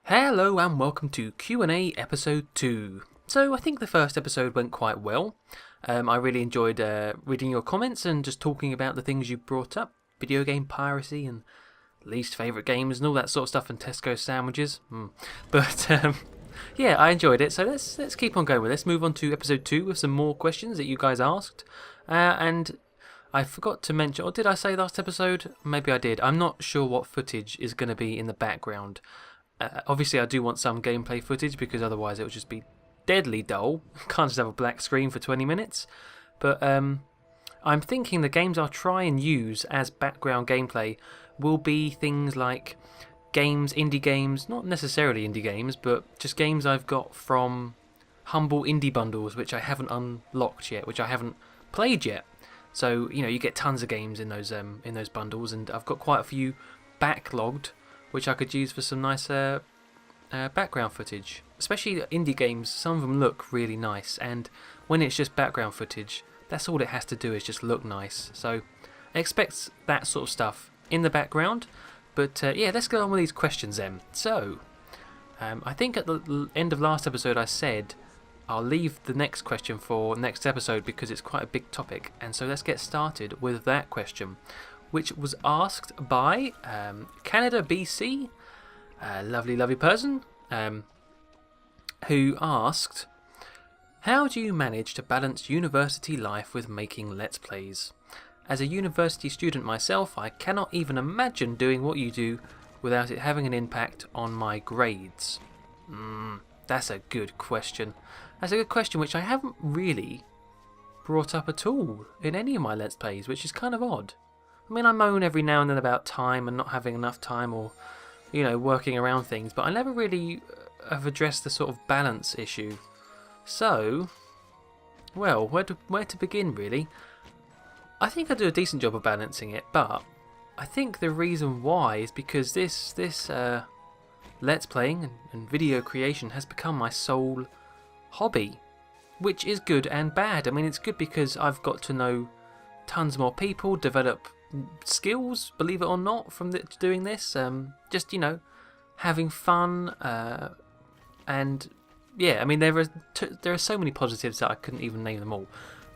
Hello and welcome to Q&A episode 2. So I think the first episode went quite well. I really enjoyed reading your comments and just talking about the things you brought up. Video game piracy and least favourite games and all that sort of stuff, and Tesco sandwiches. But yeah, I enjoyed it. So let's keep on going with this. Move on to episode 2 with some more questions that you guys asked. And I forgot to mention, or did I say last episode? Maybe I did. I'm not sure what footage is going to be in the background. Obviously, I do want some gameplay footage because otherwise it would just be deadly dull. Can't just have a black screen for 20 minutes. But I'm thinking the games I'll try and use as background gameplay will be things like games, indie games, not necessarily indie games, but just games I've got from humble indie bundles which I haven't unlocked yet, which I haven't played yet. So, you know, you get tons of games in those bundles, and I've got quite a few backlogged which I could use for some nice background footage. Especially indie games, some of them look really nice, and when it's just background footage, that's all it has to do is just look nice. So I expect that sort of stuff in the background. But yeah, let's go on with these questions then. So I think at the end of last episode I said I'll leave the next question for next episode because it's quite a big topic, and so let's get started with that question, which was asked by Canada BC, a lovely person, who asked, how do you manage to balance university life with making Let's Plays? As a university student myself, I cannot even imagine doing what you do without it having an impact on my grades. That's a good question. That's a good question which I haven't really brought up at all in any of my Let's Plays, which is kind of odd. I mean, I moan every now and then about time and not having enough time, or, you know, working around things, but I never really have addressed the sort of balance issue. So, well, where to begin, really? I think I do a decent job of balancing it, but I think the reason why is because this Let's Playing and video creation has become my sole hobby, which is good and bad. I mean, it's good because I've got to know tons more people, develop skills, believe it or not, from doing this. Just, you know, having fun, and yeah, I mean, there are so many positives that I couldn't even name them all.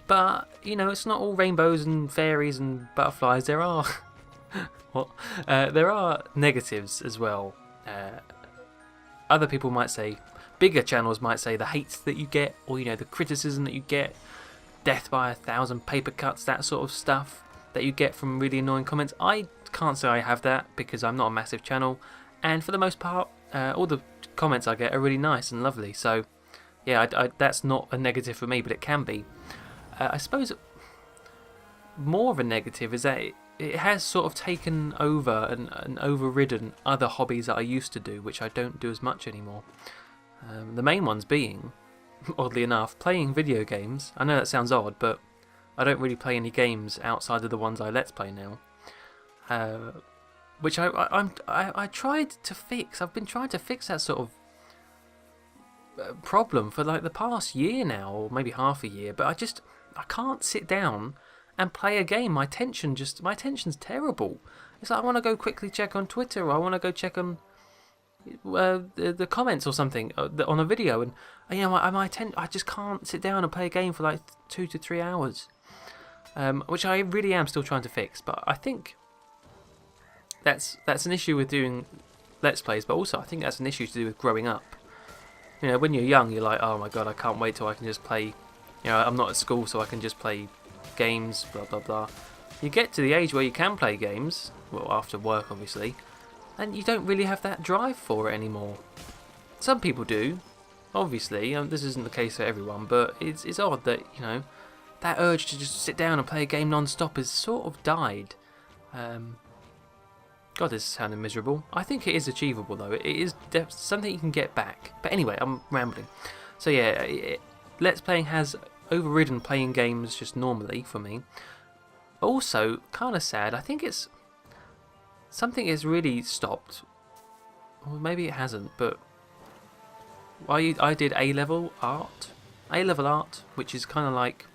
But, you know, it's not all rainbows and fairies and butterflies. There are there are negatives as well. Other people might say, bigger channels might say, the hate that you get, or, you know, the criticism that you get, death by 1,000 paper cuts, that sort of stuff that you get from really annoying comments. I can't say I have that because I'm not a massive channel, and for the most part, all the comments I get are really nice and lovely. So, yeah, that's not a negative for me, but it can be. I suppose more of a negative is that it has sort of taken over and overridden other hobbies that I used to do, which I don't do as much anymore. The main ones being, oddly enough, playing video games. I know that sounds odd, but I don't really play any games outside of the ones I Let's Play now, which I tried to fix. I've been trying to fix that sort of problem for like the past year now, or maybe half a year. But I can't sit down and play a game. My attention's terrible. It's like I want to go quickly check on Twitter, or I want to go check on the comments or something on a video, and you know, I just can't sit down and play a game for like 2 to 3 hours, which I really am still trying to fix. But I think that's an issue with doing Let's Plays, but also I think that's an issue to do with growing up. You know, when you're young, you're like, oh my god, I can't wait till I can just play. You know, I'm not at school, so I can just play games, blah blah blah. You get to the age where you can play games, well, after work obviously, and you don't really have that drive for it anymore. Some people do, obviously. This isn't the case for everyone, but it's odd that, you know, that urge to just sit down and play a game non-stop has sort of died. God, this is sounding miserable. I think it is achievable, though. It is something you can get back. But anyway, I'm rambling. So yeah, Let's Playing has overridden playing games just normally for me. Also, kind of sad, I think it's something has really stopped. Or maybe it hasn't, but I did A-level art, which is kind of like,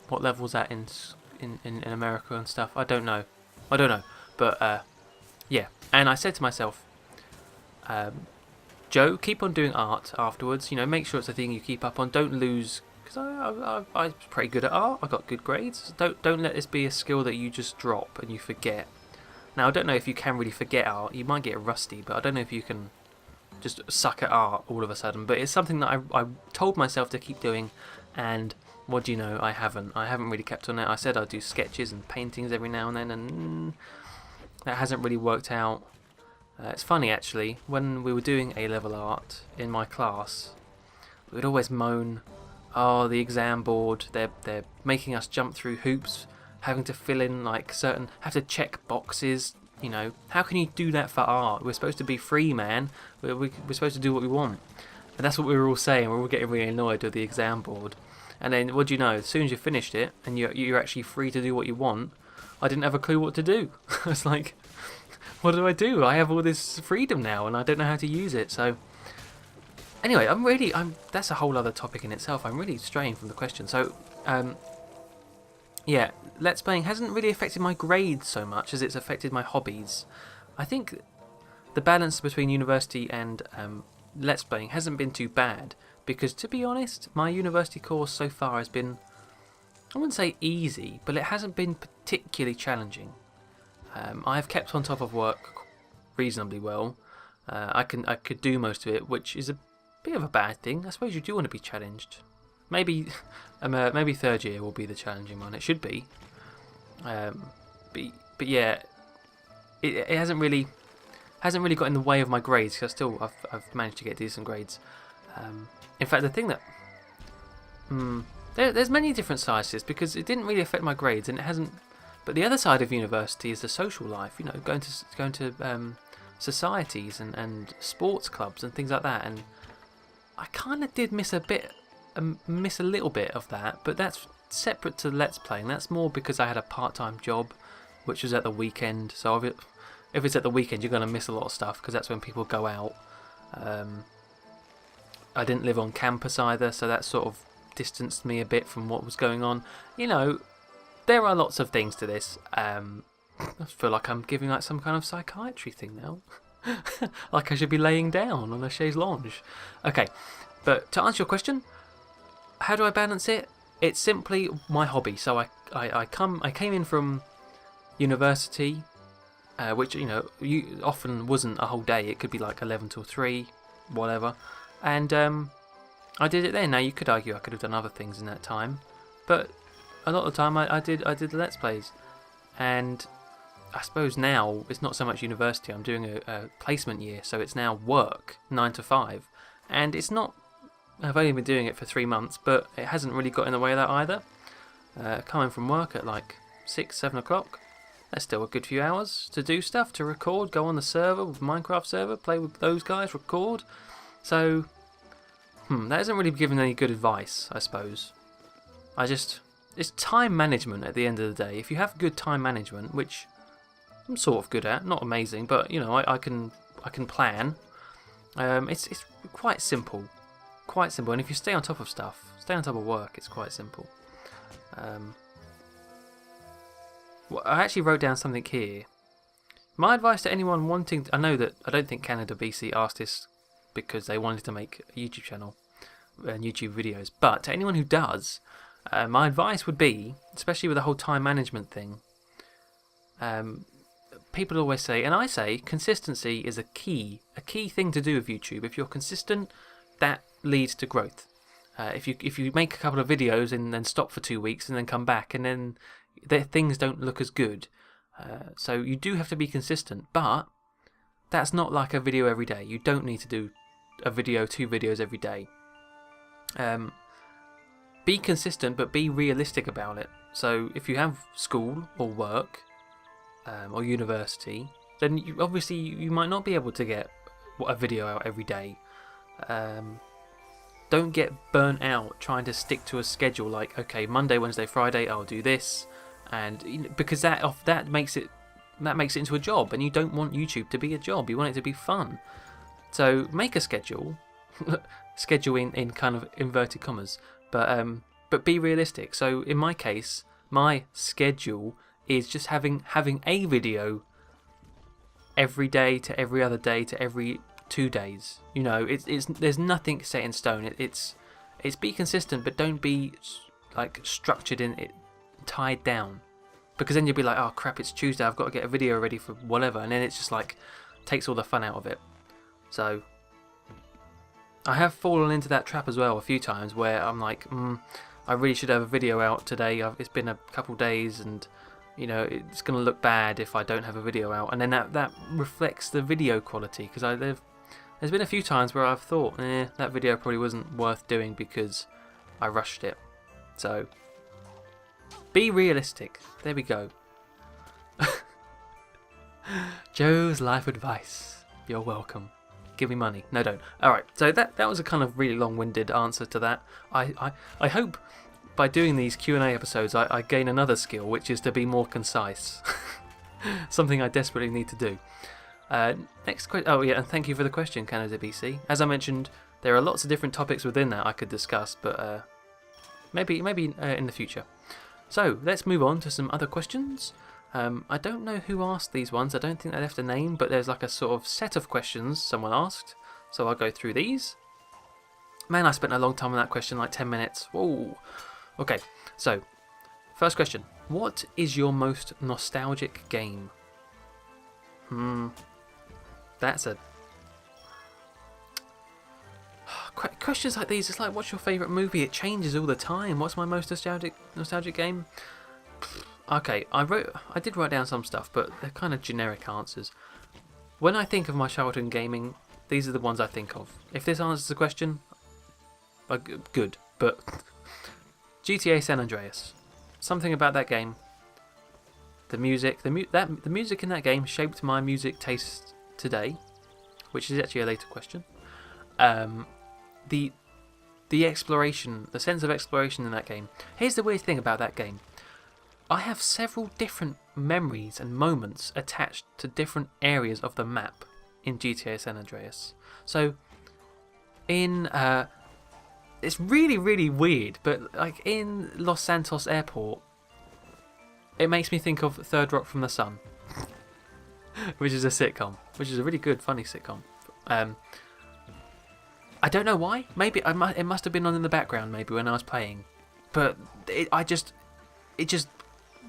what level's that in America and stuff? I don't know. But yeah, and I said to myself, Joe, keep on doing art afterwards. You know, make sure it's a thing you keep up on. Don't lose, because I'm pretty good at art. I got good grades. Don't let this be a skill that you just drop and you forget. Now, I don't know if you can really forget art. You might get rusty, but I don't know if you can just suck at art all of a sudden. But it's something that I told myself to keep doing, and what do you know? I haven't. I haven't really kept on it. I said I'd do sketches and paintings every now and then, and that hasn't really worked out. It's funny actually, when we were doing A-level art in my class, we would always moan, oh, the exam board, they're making us jump through hoops, having to fill in like have to check boxes, you know, how can you do that for art? We're supposed to be free, man, we're supposed to do what we want. And that's what we were all saying, we were all getting really annoyed with the exam board. And then, what do you know, as soon as you finished it, and you're actually free to do what you want, I didn't have a clue what to do. I was like, what do I do? I have all this freedom now and I don't know how to use it. So anyway, that's a whole other topic in itself. I'm really straying from the question. So yeah, Let's Playing hasn't really affected my grades so much as it's affected my hobbies. I think the balance between university and Let's Playing hasn't been too bad, because to be honest, my university course so far has been, I wouldn't say easy, but it hasn't been particularly challenging. I've kept on top of work reasonably well. I could do most of it, which is a bit of a bad thing. I suppose you do want to be challenged. Maybe third year will be the challenging one. It should be. But yeah, it hasn't really got in the way of my grades, because I've managed to get decent grades. In fact, the thing that there's many different sides to this, because it didn't really affect my grades, and it hasn't. But the other side of university is the social life. You know, going to societies and sports clubs and things like that. And I kind of did miss a little bit of that. But that's separate to Let's Playing. That's more because I had a part-time job, which was at the weekend. So if it's at the weekend, you're going to miss a lot of stuff, because that's when people go out. I didn't live on campus either, so that sort of distanced me a bit from what was going on. You know, there are lots of things to this. I feel like I'm giving like some kind of psychiatry thing now. Like I should be laying down on a chaise lounge. Okay, but to answer your question, how do I balance it? It's simply my hobby. So I came in from university, which, you know, often wasn't a whole day. It could be like 11 till 3, whatever. And I did it then. Now you could argue I could have done other things in that time, but a lot of the time I did the Let's Plays. And I suppose now it's not so much university. I'm doing a placement year, so it's now work 9 to 5, and it's not. I've only been doing it for 3 months, but it hasn't really got in the way of that either. Coming from work at like 6, 7 o'clock, that's still a good few hours to do stuff, to record, go on the server with Minecraft server, play with those guys, record. So that isn't really giving any good advice, I suppose. It's time management at the end of the day. If you have good time management, which I'm sort of good at, not amazing, but you know, I can plan. It's quite simple, and if you stay on top of stuff, stay on top of work, it's quite simple. Well, I actually wrote down something here. My advice to anyone wanting, I don't think Canada BC asked this because they wanted to make a YouTube channel and YouTube videos, but to anyone who does, my advice would be, especially with the whole time management thing, people always say, and I say, consistency is a key thing to do with YouTube. If you're consistent, that leads to growth. If you make a couple of videos and then stop for 2 weeks and then come back, and then things don't look as good. So you do have to be consistent, but that's not like a video every day. You don't need to do a video, 2 videos every day. Be consistent, but be realistic about it. So if you have school or work or university, then you might not be able to get a video out every day. Don't get burnt out trying to stick to a schedule like, okay, Monday, Wednesday, Friday, I'll do this, and because that makes it into a job, and you don't want YouTube to be a job. You want it to be fun. So make a schedule, schedule in kind of inverted commas, but be realistic. So in my case, my schedule is just having a video every day to every other day to every 2 days. You know, it's there's nothing set in stone. It's be consistent, but don't be like structured in it, tied down, because then you'll be like, oh crap, it's Tuesday, I've got to get a video ready for whatever, and then it's just like takes all the fun out of it. So I have fallen into that trap as well a few times where I'm like, I really should have a video out today. It's been a couple days, and you know it's going to look bad if I don't have a video out, and then that reflects the video quality, because there's been a few times where I've thought, that video probably wasn't worth doing because I rushed it. So be realistic. There we go. Joe's life advice. You're welcome. Give me money. No, don't. Alright, so that was a kind of really long-winded answer to that. I hope by doing these Q&A episodes I gain another skill, which is to be more concise. Something I desperately need to do. Next question. Oh yeah, and thank you for the question, Canada BC. As I mentioned, there are lots of different topics within that I could discuss, but maybe in the future. So let's move on to some other questions. I don't know who asked these ones. I don't think they left a name, but there's like a sort of set of questions someone asked. So I'll go through these. Man, I spent a long time on that question, like 10 minutes. Whoa. Okay, so first question. What is your most nostalgic game? That's a... Questions like these, it's like, what's your favourite movie? It changes all the time. What's my most nostalgic game? Okay, I did write down some stuff, but they're kind of generic answers. When I think of my childhood in gaming, these are the ones I think of. If this answers the question, good. But GTA San Andreas, something about that game, the music, the music in that game shaped my music taste today, which is actually a later question. The exploration, the sense of exploration in that game. Here's the weird thing about that game. I have several different memories and moments attached to different areas of the map in GTA San Andreas. So, in it's really, really weird, but like in Los Santos Airport, it makes me think of Third Rock from the Sun, which is a sitcom, which is a really good, funny sitcom. I don't know why. Maybe it must have been on in the background, maybe when I was playing, but it just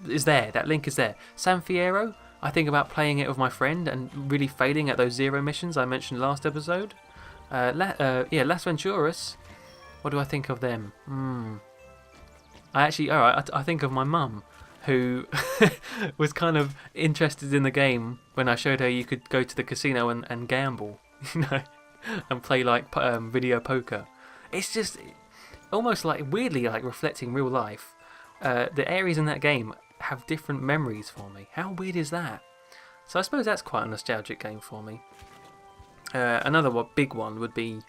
is there. That link is there. San Fierro, I think about playing it with my friend and really failing at those zero missions I mentioned last episode. Las Venturas. What do I think of them? I think of my mum, who was kind of interested in the game when I showed her you could go to the casino and gamble, you know, and play like video poker. It's just almost like weirdly like reflecting real life. The areas in that game have different memories for me. How weird is that? So I suppose that's quite a nostalgic game for me. Another big one would be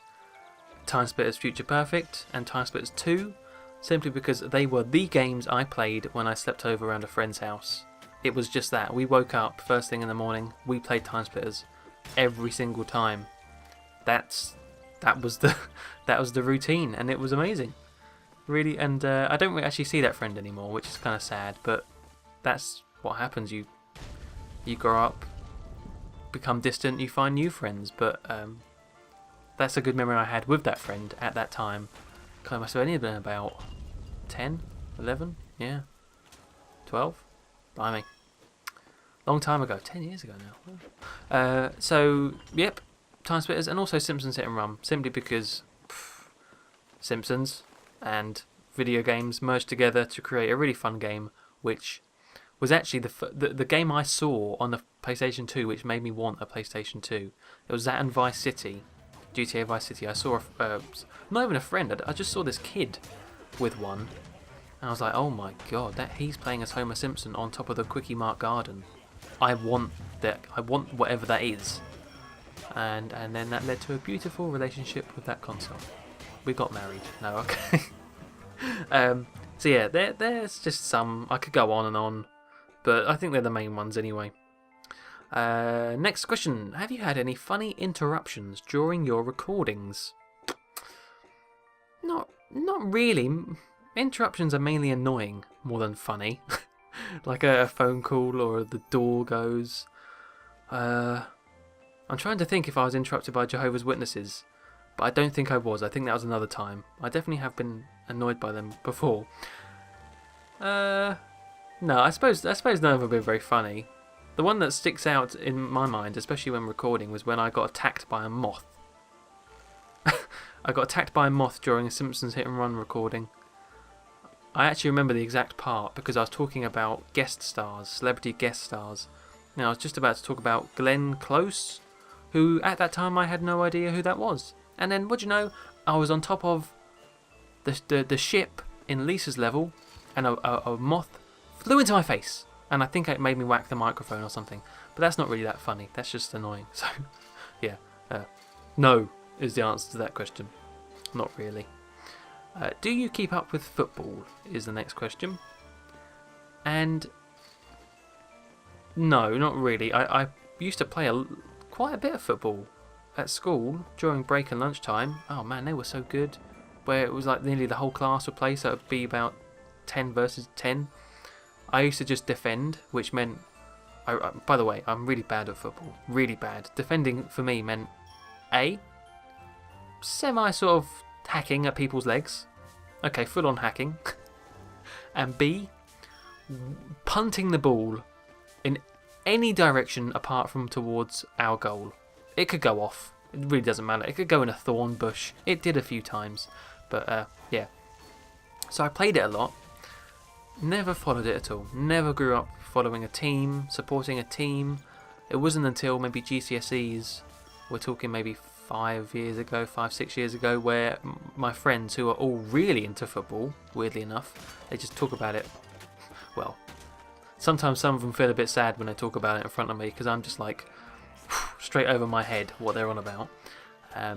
Time Splitters Future Perfect and Time Splitters 2, simply because they were the games I played when I slept over around a friend's house. It was just that. We woke up first thing in the morning, we played Time Splitters every single time. That was the routine, and it was amazing. Really, and I don't really actually see that friend anymore, which is kind of sad, but that's what happens. You grow up, become distant, you find new friends, but that's a good memory I had with that friend at that time. I must have only been about 10, 11, yeah, 12, blimey. Long time ago, 10 years ago now. So, yep, Time Splitters, and also Simpsons Hit and Run, simply because Simpsons and video games merged together to create a really fun game, which was actually the game I saw on the PlayStation 2, which made me want a PlayStation 2. It was that and Vice City, GTA Vice City. I saw not even a friend. I just saw this kid with one, and I was like, oh my god, that he's playing as Homer Simpson on top of the Quickie Mart garden. I want that. I want whatever that is. And then that led to a beautiful relationship with that console. We got married. No, okay. So yeah, there's just some. I could go on and on, but I think they're the main ones anyway. Next question. Have you had any funny interruptions during your recordings? Not really. Interruptions are mainly annoying more than funny. Like a phone call or the door goes. I'm trying to think if I was interrupted by Jehovah's Witnesses, but I don't think I was. I think that was another time. I definitely have been annoyed by them before. No, I suppose none of them have been very funny. The one that sticks out in my mind, especially when recording, was when I got attacked by a moth. I got attacked by a moth during a Simpsons Hit and Run recording. I actually remember the exact part because I was talking about guest stars, celebrity guest stars. Now I was just about to talk about Glenn Close, who at that time I had no idea who that was. And then, what do you know, I was on top of the ship in Lisa's level, and a moth flew into my face, and I think it made me whack the microphone or something. But that's not really that funny. That's just annoying. So, yeah, no is the answer to that question. Not really. Do you keep up with football? Is the next question. And no, not really. I used to play quite a bit of football at school during break and lunchtime. Oh man, they were so good. Where it was like nearly the whole class would play, so it would be about 10 versus 10. I used to just defend, which meant... by the way, I'm really bad at football. Really bad. Defending for me meant A, semi sort of hacking at people's legs. Okay, full on hacking. And B, punting the ball in any direction apart from towards our goal. It could go off. It really doesn't matter. It could go in a thorn bush. It did a few times. But yeah. So I played it a lot. Never followed it at all. Never grew up following a team, supporting a team. It wasn't until maybe GCSEs, we're talking maybe 5, 6 years ago, where my friends who are all really into football, weirdly enough, they just talk about it. Well, sometimes some of them feel a bit sad when they talk about it in front of me, because I'm just like straight over my head what they're on about.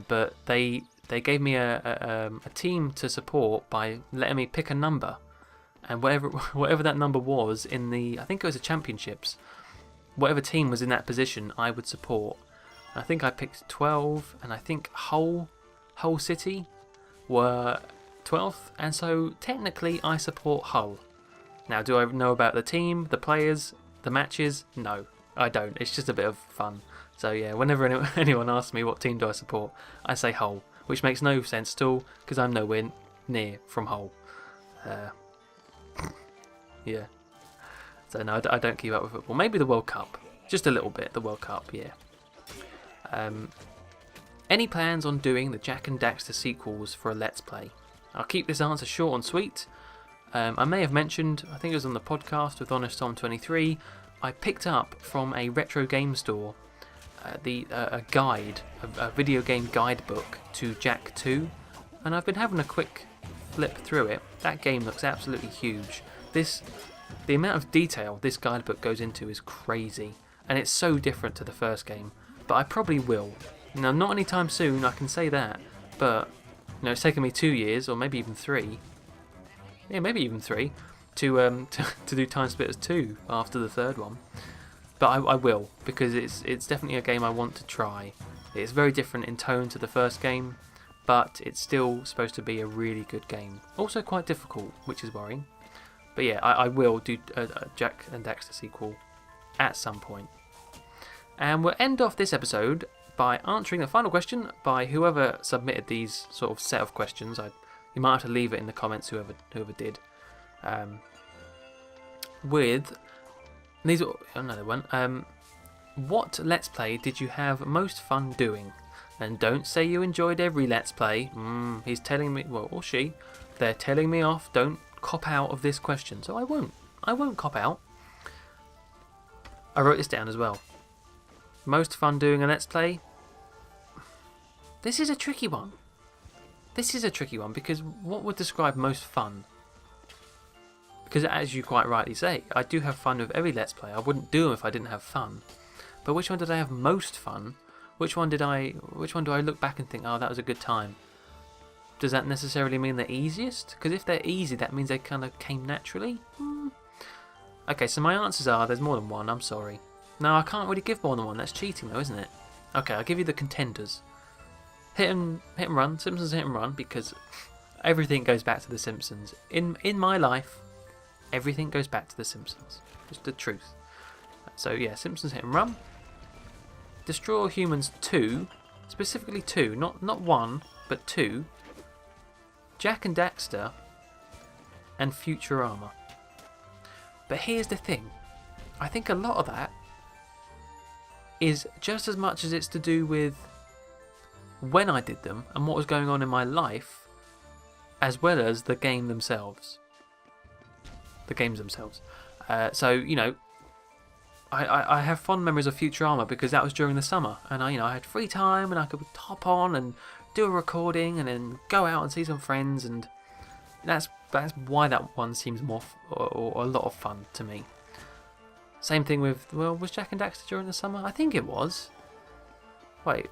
But they gave me a team to support by letting me pick a number, and whatever that number was in I think it was the championships, whatever team was in that position, I would support. I think I picked 12, and I think Hull City were 12th, and so technically I support Hull. Now, do I know about the team, the players, the matches? No, I don't. It's just a bit of fun. So yeah, whenever anyone asks me what team do I support, I say Hull, which makes no sense at all because I'm nowhere near from Hull. Yeah. So no, I don't keep up with football. Maybe the World Cup, just a little bit. The World Cup, yeah. Any plans on doing the Jack and Daxter sequels for a Let's Play? I'll keep this answer short and sweet. I may have mentioned, I think it was on the podcast with Honest Tom 23, I picked up from a retro game store a guide, a video game guidebook to Jak 2, and I've been having a quick flip through it. That game looks absolutely huge. The amount of detail this guidebook goes into is crazy, and it's so different to the first game. But I probably will. Now, not anytime soon, I can say that, but it's taken me 2 years, or maybe even 3. Yeah, maybe even 3, to do Time Splitters 2 after the third one. But I will, because it's definitely a game I want to try. It's very different in tone to the first game, but it's still supposed to be a really good game. Also quite difficult, which is worrying. But yeah, I will do a Jak and Daxter sequel at some point. And we'll end off this episode by answering the final question by whoever submitted these sort of set of questions. You might have to leave it in the comments, whoever did. With these, another one. What Let's Play did you have most fun doing? And don't say you enjoyed every Let's Play. He's telling me, well, or she, they're telling me off. Don't cop out of this question. So I won't cop out. I wrote this down as well. Most fun doing a Let's Play? This is a tricky one. Because what would describe most fun? Because as you quite rightly say, I do have fun with every Let's Play. I wouldn't do them if I didn't have fun. But which one did I have most fun? Which one do I look back and think, oh, that was a good time? Does that necessarily mean they're easiest? Because if they're easy, that means they kind of came naturally? Okay, so my answers are, there's more than one, I'm sorry. No, I can't really give more than one. That's cheating, though, isn't it? Okay, I'll give you the contenders. Hit and Run, Simpsons Hit and Run, because everything goes back to The Simpsons. In my life, everything goes back to The Simpsons. Just the truth. So yeah, Simpsons Hit and Run. Destroy All Humans 2, specifically 2, not 1, but 2, Jak and Daxter, and Futurama. But here's the thing, I think a lot of that is just as much as it's to do with when I did them and what was going on in my life, as well as the game themselves. The games themselves. So, you know, I have fond memories of Futurama because that was during the summer, and I had free time and I could hop on and do a recording and then go out and see some friends, and that's why that one seems more or a lot of fun to me. Same thing with, well, was Jak and Daxter during the summer? I think it was. Wait,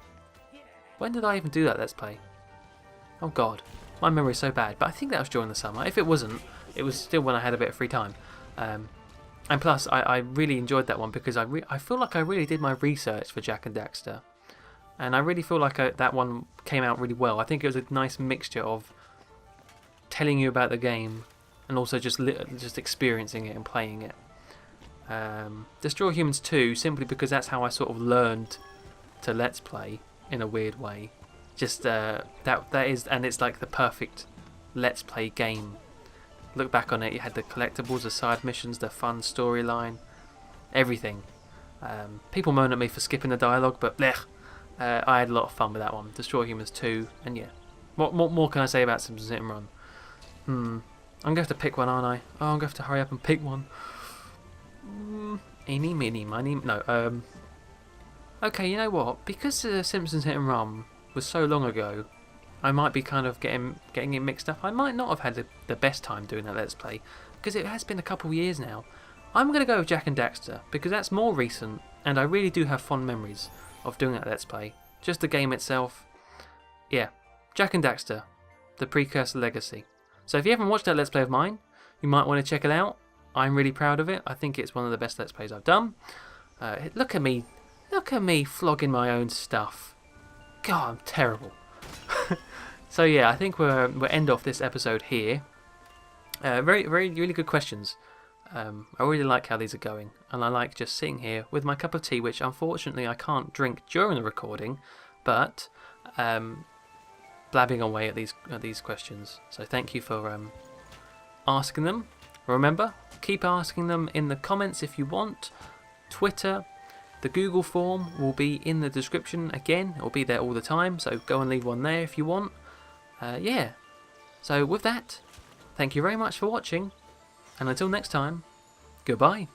when did I even do that Let's Play? Oh god, my memory's so bad, but I think that was during the summer. If it wasn't, it was still when I had a bit of free time. And plus, I really enjoyed that one because I feel like I really did my research for Jak and Daxter. And I really feel like that one came out really well. I think it was a nice mixture of telling you about the game and also just experiencing it and playing it. Destroy All Humans 2, simply because that's how I sort of learned to Let's Play in a weird way. Just that is, and it's like the perfect Let's Play game. Look back on it, you had the collectibles, the side missions, the fun storyline, everything. People moan at me for skipping the dialogue, but blech, I had a lot of fun with that one. Destroy Humans 2, and yeah. What more can I say about Simpsons Hit and Run? I'm going to have to pick one, aren't I? Oh, I'm going to have to hurry up and pick one. Eeny, meeny, miny, no, okay, you know what? Because Simpsons Hit and Run was so long ago, I might be kind of getting it mixed up. I might not have had the best time doing that Let's Play, because it has been a couple of years now. I'm going to go with Jak and Daxter, because that's more recent, and I really do have fond memories of doing that Let's Play. Just the game itself. Yeah, Jak and Daxter, the Precursor Legacy. So if you haven't watched that Let's Play of mine, you might want to check it out. I'm really proud of it. I think it's one of the best Let's Plays I've done. Look at me flogging my own stuff. God, I'm terrible. So yeah, I think we'll end off this episode here. Really good questions. I really like how these are going, and I like just sitting here with my cup of tea, which unfortunately I can't drink during the recording, but blabbing away at these questions. So thank you for asking them. Remember, keep asking them in the comments if you want. Twitter, the Google form will be in the description again. It will be there all the time, so go and leave one there if you want. Yeah. So with that, thank you very much for watching, and until next time, goodbye.